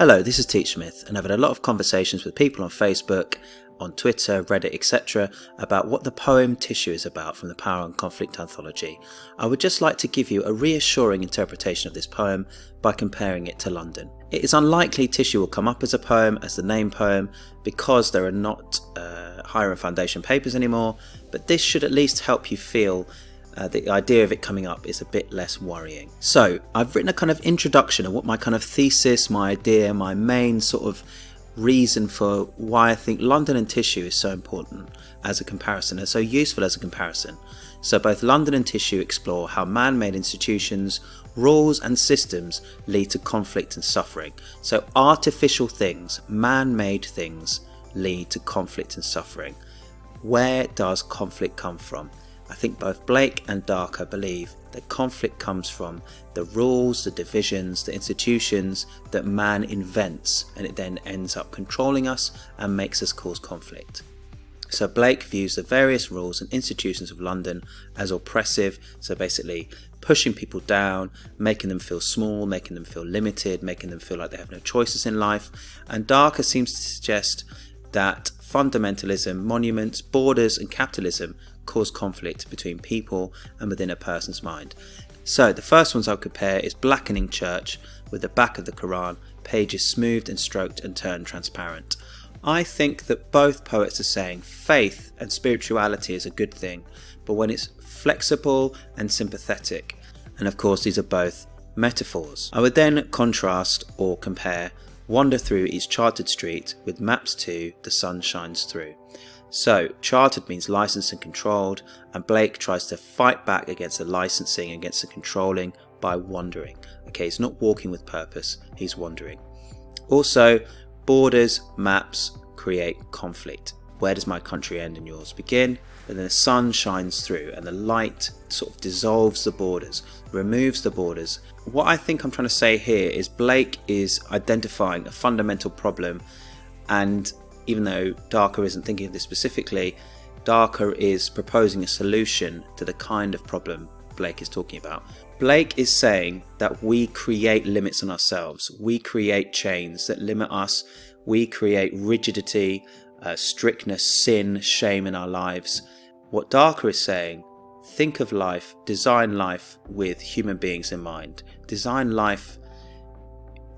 Hello, this is Teach Smith, and I've had a lot of conversations with people on Facebook, on Twitter, Reddit, etc. about what the poem Tissue is about from the Power and Conflict anthology. I would just like to give you a reassuring interpretation of this poem by comparing it to London. It is unlikely Tissue will come up as a poem, as the name poem, because there are not higher and foundation papers anymore, but this should at least help you feel the idea of it coming up is a bit less worrying. So I've written a kind of introduction of what my kind of thesis, my idea, my main sort of reason for why I think London and Tissue is so important as a comparison and so useful as a comparison. So both London and Tissue explore how man-made institutions, rules and systems lead to conflict and suffering. So artificial things, man-made things lead to conflict and suffering. Where does conflict come from? I think both Blake and Dharker believe that conflict comes from the rules, the divisions, the institutions that man invents, and it then ends up controlling us and makes us cause conflict. So Blake views the various rules and institutions of London as oppressive, so basically pushing people down, making them feel small, making them feel limited, making them feel like they have no choices in life. And Dharker seems to suggest that fundamentalism, monuments, borders and capitalism cause conflict between people and within a person's mind. So the first ones I'll compare is Blackening Church with the back of the Quran, pages smoothed and stroked and turned transparent. I think that both poets are saying faith and spirituality is a good thing, but when it's flexible and sympathetic. And of course these are both metaphors. I would then contrast or compare Wander Through Each Charted Street with Maps to The Sun Shines Through. So charted means licensed and controlled, and Blake tries to fight back against the licensing, against the controlling by wandering. Okay, he's not walking with purpose, he's wandering. Also, borders, maps create conflict. Where does my country end and yours begin? And then the sun shines through and the light sort of dissolves the borders, removes the borders. What I think I'm trying to say here is Blake is identifying a fundamental problem, and even though Dharker isn't thinking of this specifically, Dharker is proposing a solution to the kind of problem Blake is talking about. Blake is saying that we create limits on ourselves. We create chains that limit us. We create rigidity, strictness, sin, shame in our lives. What Dharker is saying, think of life, design life with human beings in mind. Design life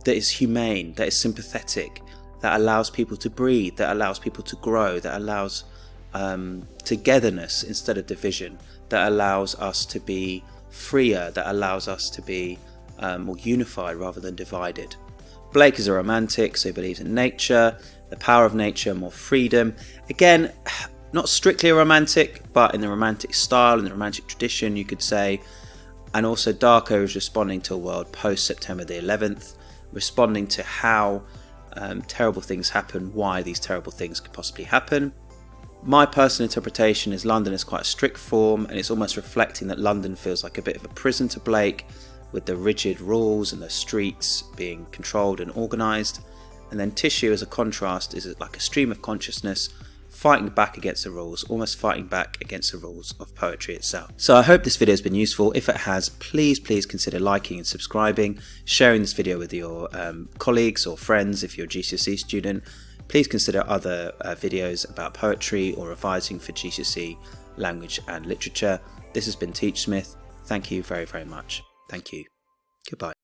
that is humane, that is sympathetic, that allows people to breathe, that allows people to grow, that allows togetherness instead of division, that allows us to be freer, that allows us to be more unified rather than divided. Blake is a romantic, so he believes in nature, the power of nature, more freedom. Again, not strictly a romantic, but in the romantic style, in the romantic tradition, you could say. And also Dharker is responding to a world post-September the 11th, responding to how terrible things happen, why these terrible things could possibly happen. My personal interpretation is London is quite a strict form, and it's almost reflecting that London feels like a bit of a prison to Blake, with the rigid rules and the streets being controlled and organised. And then Tissue as a contrast is like a stream of consciousness fighting back against the rules, almost fighting back against the rules of poetry itself. So I hope this video has been useful. If it has, please consider liking and subscribing, sharing this video with your colleagues or friends if you're a GCSE student. Please consider other videos about poetry or revising for GCSE language and literature. This has been Teach Smith. Thank you very, very much. Thank you. Goodbye.